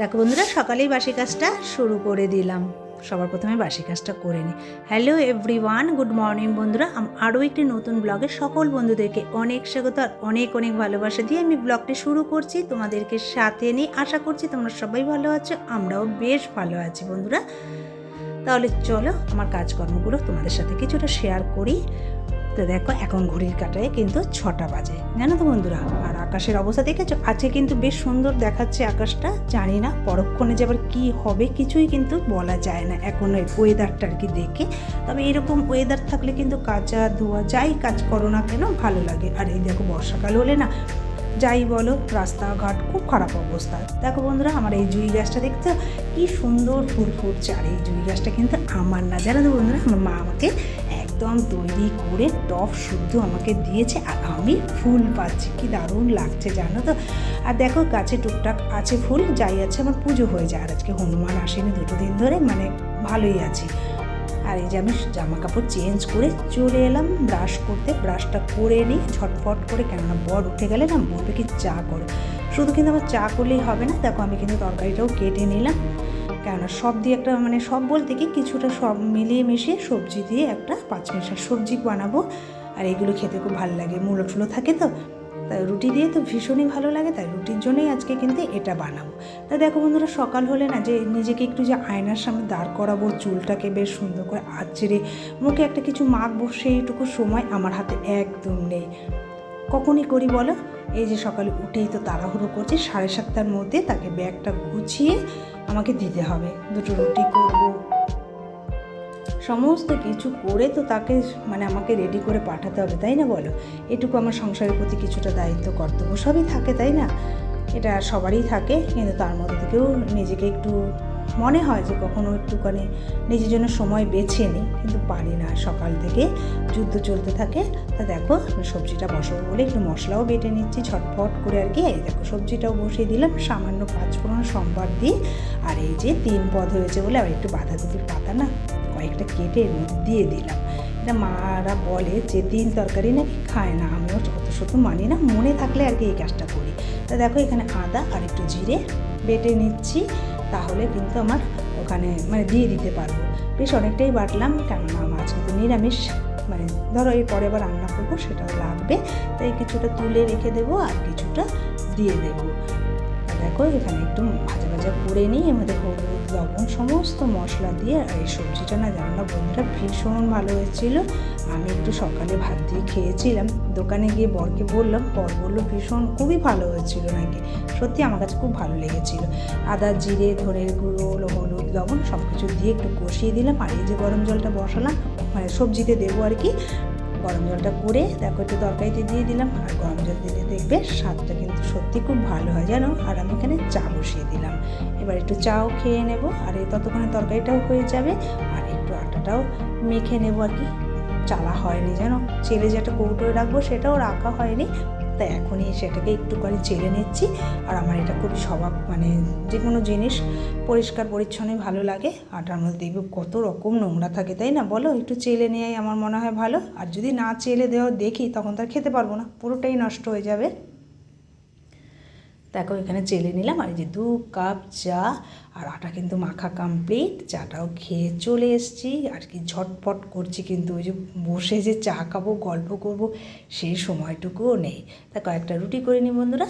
দেখো বন্ধুরা, সকালেই বাসি কাজটা শুরু করে দিলাম। সবার প্রথমে বাসি কাজটা করে নিই। হ্যালো এভরিওয়ান, গুড মর্নিং বন্ধুরা। আরও একটি নতুন ব্লগে সকল বন্ধুদেরকে অনেক স্বাগত আর অনেক অনেক ভালোবাসা দিয়ে আমি ব্লগটি শুরু করছি। তোমাদেরকে সাথে নিয়ে আশা করছি তোমরা সবাই ভালো আছো, আমরাও বেশ ভালো আছি বন্ধুরা। তাহলে চলো আমার কাজকর্মগুলো তোমাদের সাথে কিছুটা শেয়ার করি। তো দেখো, এখন ঘড়ির কাঁটায় কিন্তু 6টা বাজে, জানো তো বন্ধুরা। আর আকাশের অবস্থা দেখেছো, আজকে কিন্তু বেশ সুন্দর দেখাচ্ছে আকাশটা। জানি না পরক্ষণে যে আবার কী হবে কিছুই কিন্তু বলা যায় না এখন ওয়েদারটা আর কি দেখে। তবে এরকম ওয়েদার থাকলে কিন্তু কাচা ধোয়া যাই কাজ করো না কেন ভালো লাগে। আর এই দেখো, বর্ষাকাল হলে না যাই বলো, রাস্তাঘাট খুব খারাপ অবস্থা। দেখো বন্ধুরা, আমার এই জুঁই গাছটা দেখতে কি সুন্দর ফুল ফুটছে। আর এই জুঁই গাছটা কিন্তু আমার না, জানো তো বন্ধুরা, আমার মা আমাকে একদম তৈরি করে টব শুদ্ধ আমাকে দিয়েছে আর আমি ফুল পাচ্ছি, কি দারুণ লাগছে জানো তো। আর দেখো, গাছে টুকটাক আছে ফুল, যাই আছে আমার পুজো হয়ে যায়। আর আজকে হনুমান আসেনি 2 দিন ধরে, মানে ভালোই আছি। আর এই যে আমি জামা কাপড় চেঞ্জ করে চলে এলাম ব্রাশ করতে। ব্রাশটা করে নিই ঝটফট করে, কেননা বর উঠে গেলে না বলবে কি চা করো। শুধু কিন্তু আমার চা করলেই হবে না। দেখো, আমি কিন্তু তরকারিটাও কেটে নিলাম, কেননা সব দিয়ে একটা, মানে সব বলতে কি কিছুটা সব মিলিয়ে মিশিয়ে সবজি দিয়ে একটা 5 মিশার সবজি বানাবো। আর এগুলো খেতে খুব ভালো লাগে, মূলো টুলো থাকে তো, তাই রুটি দিয়ে তো ভীষণই ভালো লাগে, তাই রুটির জন্যই আজকে কিন্তু এটা বানাবো। তা দেখো বন্ধুরা, সকাল হলে না যে নিজেকে একটু যে আয়নার সামনে দাঁড় করাবো, চুলটাকে বেশ সুন্দর করে আঁচড়ে মুখে একটা কিছু মাখবো, সেইটুকু সময় আমার হাতে একদম নেই। কখনই করি বলো, এই যে সকালে উঠেই তো তাড়াহুড়ো করছি, 7:30টার মধ্যে তাকে ব্যাগটা গুছিয়ে আমাকে দিতে হবে। 2টো রুটি করবো, সমস্ত কিছু করে তো তাকে, মানে আমাকে রেডি করে পাঠাতে হবে, তাই না বলো। এটুকু আমার সংসারের প্রতি কিছুটা দায়িত্ব কর্তব্য সবই থাকে, তাই না। এটা সবারই থাকে, কিন্তু তার মধ্যে থেকেও নিজেকে একটু মনে হয় যে কখনো একটুখানি নিজের জন্য সময় বেছে নিই, কিন্তু পারি না। সকাল থেকে যুদ্ধ চলতে থাকে। তা দেখো, আমি সবজিটা বসাবো বলে একটু মশলাও বেটে নিচ্ছি ঝটফট করে আর কি। এই দেখো, সবজিটাও বসিয়ে দিলাম সামান্য 5 ফোড়ন সম্বার দিয়ে। আর এই যে 3 পদ হয়েছে বলে আর একটু বাঁধাকপির পাতা না কয়েকটা কেটে এর মধ্যে দিয়ে দিলাম। এটা মারা বলে যে 3 তরকারি নাকি খায় না, আমিও অত শত মানি না, মনে থাকলে আর কি এই কাজটা করি। তা দেখো, এখানে আদা আর একটু জিরে বেটে নিচ্ছি, তাহলে কিন্তু আমার ওখানে মানে দিয়ে দিতে পারবো। বেশ অনেকটাই বাটলাম, কেননা আমার আজকে তো নিরামিষ, মানে ধরো এর পরে আবার রান্না করবো, সেটাও লাগবে, তাই কিছুটা তুলে রেখে দেবো আর কিছুটা দিয়ে দেবো। দেখো, এখানে একটু ভাজা ভাজা করে নিই, এর মধ্যে হলুদ লবণ সমস্ত মশলা দিয়ে। আর এই সবজিটা না, জানো না বন্ধুরা, ভীষণ ভালো হয়েছিল। আমি একটু সকালে ভাত দিয়ে খেয়েছিলাম, দোকানে গিয়ে বরকে বললাম, বর বললো ভীষণ খুবই ভালো হয়েছিল নাকি। সত্যি আমার কাছে খুব ভালো লেগেছিল। আদা জিরে ধনের গুঁড়ো হলুদ লবণ সব কিছু দিয়ে একটু কষিয়ে দিলাম। আর এই যে গরম জলটা বসালাম, মানে সবজিতে দেবো আর কি, গরম জলটা করে দেখো একটু তরকারিতে দিয়ে দিলাম। আর গরম জল দিলে দেখবে স্বাদটা কিন্তু সত্যি খুব ভালো হয় জানো। আর আমি এখানে চা বসিয়ে দিলাম, এবার একটু চাও খেয়ে নেব। আর এই ততক্ষণে তরকারিটাও হয়ে যাবে, আর একটু আটাটাও মেখে নেবো আর কি। চালা হয়নি জানো, চেলে যেটা কৌটোয় রাখবো সেটাও রাখা হয়নি, তাই এখনই সেটাকে একটু করে চেলে নিচ্ছি। আর আমার এটা খুবই স্বভাব, মানে যে কোনো জিনিস পরিষ্কার পরিচ্ছন্নই ভালো লাগে। আটার মধ্যে দেখবে কত রকম নোংরা থাকে, তাই না বলো। একটু চেলে নেওয়াই আমার মনে হয় ভালো। আর যদি না চেলে দেওয়া দেখি, তখন তার খেতে পারবো না, পুরোটাই নষ্ট হয়ে যাবে। দেখো, এখানে চেলে নিলাম। আর এই যে 2 কাপ চা, আর আটা কিন্তু মাখা কমপ্লিট, চাটাও খেয়ে চলে এসেছি। আর কি ঝটপট করছি, কিন্তু ওই যে বসে যে চা খাবো গল্প করব সেই সময়টুকুও নেই। তা কয়েকটা রুটি করে নিই বন্ধুরা।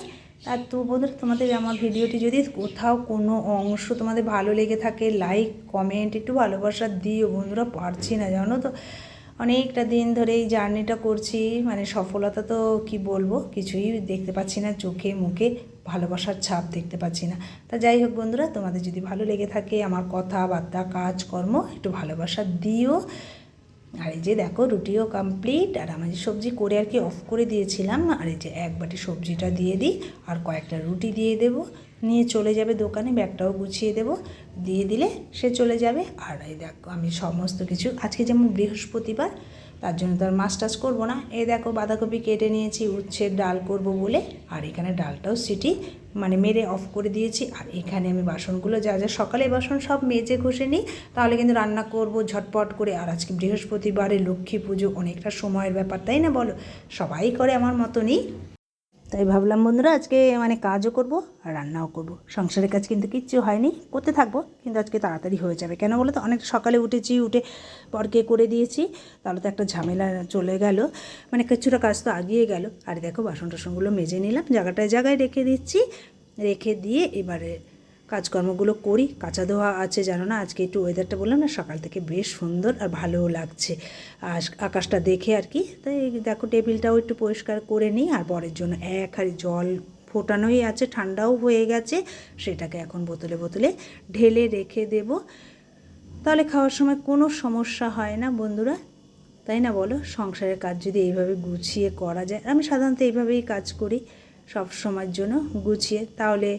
আর তো বন্ধুরা, তোমাদের আমার ভিডিওটি যদি কোথাও কোনো অংশ তোমাদের ভালো লেগে থাকে, লাইক কমেন্ট একটু ভালোবাসা দিও বন্ধুরা, পারছি না জানো তো। অনেকটা দিন ধরে এই জার্নিটা করছি, মানে সফলতা তো কি বলবো, কিছুই দেখতে পাচ্ছি না চোখে মুখে, ভালোবাসার ছাপ দেখতে পাচ্ছি না। তা যাই হোক বন্ধুরা, তোমাদের যদি ভালো লেগে থাকে আমার কথাবার্তা কাজকর্ম, একটু ভালোবাসা দিও। আর এই যে দেখো, রুটিও কমপ্লিট। আর আমি যে সবজি করে আর কি অফ করে দিয়েছিলাম, আর এই যে 1 বাটি সবজিটা দিয়ে দিই, আর কয়েকটা রুটি দিয়ে দেবো, নিয়ে চলে যাবে দোকানে, ব্যাগটাও গুছিয়ে দেবো, দিয়ে দিলে সে চলে যাবে। আর এই দেখো, আমি সমস্ত কিছু আজকে যেমন বৃহস্পতিবার, তার জন্য তো আর মাছ টাছ করবো না। এই দেখো, বাঁধাকপি কেটে নিয়েছি উচ্ছের ডাল করব বলে। আর এখানে ডালটাও সিটি মানে মেরে অফ করে দিয়েছি। আর এখানে আমি বাসনগুলো যা যা সকালে বাসন সব মেজে ঘষে নিই, তাহলে কিন্তু রান্না করব ঝটপট করে। আর আজকে বৃহস্পতিবারে লক্ষ্মী পুজো, অনেকটা সময়ের ব্যাপার, তাই না বলো। সবাই করে আমার মতনই। তাই ভাবলাম বন্ধুরা আজকে মানে কাজও করব আর রান্নাও করব। সংসারের কাজ কিন্তু কিচ্ছু হয়নি, করতে থাকবো, কিন্তু আজকে তাড়াতাড়ি হয়ে যাবে। কেন বলো তো, অনেক সকালে উঠেছি, উঠে পরকে করে দিয়েছি, তাহলে তো একটা ঝামেলা চলে গেল, মানে কিছুটা কাজ তো আগিয়ে গেল। আর দেখো বাসন টাসনগুলো মেজে নিলাম, জায়গাটায় জায়গায় রেখে দিচ্ছি, রেখে দিয়ে এবারে কাজকর্মগুলো করি। কাঁচা ধোয়া আছে, জানো না আজকে একটু ওয়েদারটা বললাম না সকাল থেকে বেশ সুন্দর আর ভালোও লাগছে আকাশটা দেখে আর কি। তাই দেখো টেবিলটাও একটু পরিষ্কার করে নিই। আর বরের জন্য এক হাঁড়ি জল ফোটানোই আছে, ঠান্ডাও হয়ে গেছে, সেটাকে এখন বোতলে বোতলে ঢেলে রেখে দেব, তাহলে খাওয়ার সময় কোনো সমস্যা হয় না বন্ধুরা, তাই না বলো? সংসারের কাজ যদি এইভাবে গুছিয়ে করা যায়, আমি সাধারণত এইভাবেই কাজ করি সব সময়ের জন্য গুছিয়ে, তাহলে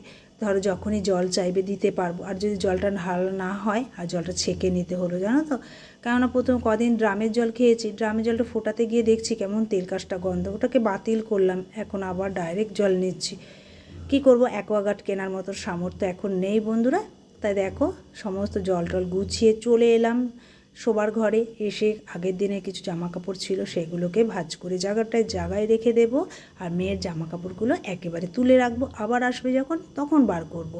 ধরো যখনই জল চাইবে দিতে পারবো। আর যদি জলটা ভালো না হয় আর জলটা ছেঁকে নিতে হলো, জানো তো, কেননা প্রথম কদিন ড্রামের জল খেয়েছি, ড্রামের জলটা ফোটাতে গিয়ে দেখছি কেমন তেলকাশটা গন্ধ, ওটাকে বাতিল করলাম, এখন আবার ডাইরেক্ট জল নিচ্ছি। কী করবো, অ্যাকোয়াগার্ড কেনার মতো সামর্থ্য এখন নেই বন্ধুরা। তাই দেখো সমস্ত জল টল গুছিয়ে চলে এলাম শোবার ঘরে। এসে আগের দিনে কিছু জামা কাপড় ছিল সেগুলোকে ভাঁজ করে জায়গাটায় জায়গায় রেখে দেব, আর মেয়ের জামা কাপড়গুলো একেবারে তুলে রাখবো, আবার আসবে যখন তখন বার করব।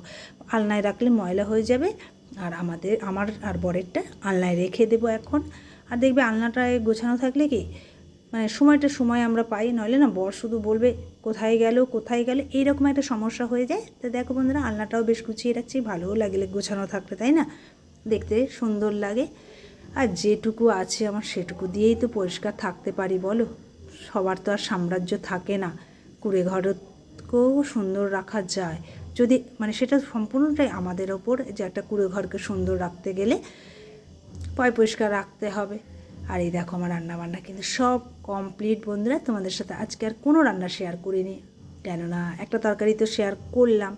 আলনায় রাখলে ময়লা হয়ে যাবে, আর আমার আর বরেরটা আলনায় রেখে দেবো এখন। আর দেখবে আলনাটায় গোছানো থাকলে কি মানে সময় আমরা পাই, নইলে না বর শুধু বলবে কোথায় গেল কোথায় গেল, এইরকম একটা সমস্যা হয়ে যায়। তো দেখো বন্ধুরা আলনাটাও বেশ গুছিয়ে রাখছি, ভালোও লাগলে গোছানো থাকলে, তাই না, দেখতে সুন্দর লাগে। আর যেটুকু আছে আমার সেটুকু দিয়েই তো পরিষ্কার থাকতে পারি বলো। সবার তো আর সাম্রাজ্য থাকে না, কুঁড়ে ঘরকেও সুন্দর রাখা যায় যদি মানে সেটা সম্পূর্ণটাই আমাদের ওপর, যে একটা কুঁড়ে ঘরকে সুন্দর রাখতে গেলে পরিষ্কার রাখতে হবে। আর এই দেখো আমার রান্নাবান্না কিন্তু সব কমপ্লিট বন্ধুরা। তোমাদের সাথে আজকে আর কোনো রান্না শেয়ার করিনি, কেননা একটা তরকারি তো শেয়ার করলাম,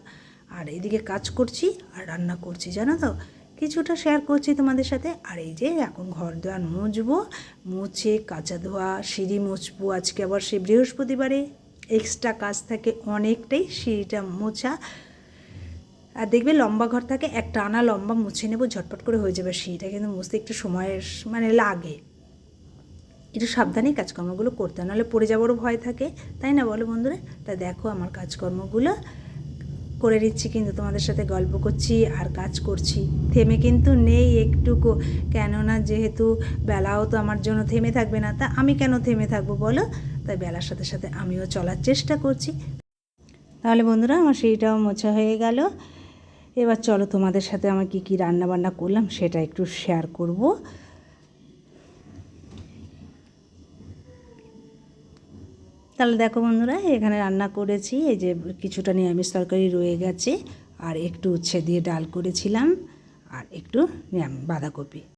আর এদিকে কাজ করছি আর রান্না করছি, জানো তো, কিছুটা শেয়ার করছি তোমাদের সাথে। আর এই যে এখন ঘর দোয়ার মুছবো, মুছে কাঁচা ধোয়া, সিঁড়ি মুছবো, আজকে আবার সে বৃহস্পতিবারে এক্সট্রা কাজ থাকে অনেকটাই, সিঁড়িটা মোছা। আর দেখবে লম্বা ঘর থাকে, একটা আনা লম্বা মুছে নেবো, ঝটপট করে হয়ে যাবে। সিঁড়িটা কিন্তু মুছতে একটু সময়ের মানে লাগে, একটু সাবধানেই কাজকর্মগুলো করতে হয়, নাহলে পড়ে যাওয়ারও ভয় থাকে, তাই না বলো বন্ধুরা? তা দেখো আমার কাজকর্মগুলো করে নিচ্ছি, কিন্তু তোমাদের সাথে গল্প করছি আর কাজ করছি, থেমে কিন্তু নেই একটুকু, কেননা যেহেতু বেলাও তো আমার জন্য থেমে থাকবে না, তা আমি কেন থেমে থাকবো বলো? তাই বেলার সাথে সাথে আমিও চলার চেষ্টা করছি। তাহলে বন্ধুরা আমার সেইটাও মোছা হয়ে গেল। এবার চলো তোমাদের সাথে আমার কী কী রান্নাবান্না করলাম সেটা একটু শেয়ার করব। তাহলে দেখো বন্ধুরা এখানে রান্না করেছি, এই যে কিছুটা নিরামিষ তরকারি রয়ে গেছে, আর একটু উচ্ছে দিয়ে ডাল করেছিলাম, আর একটু বাঁধাকপি।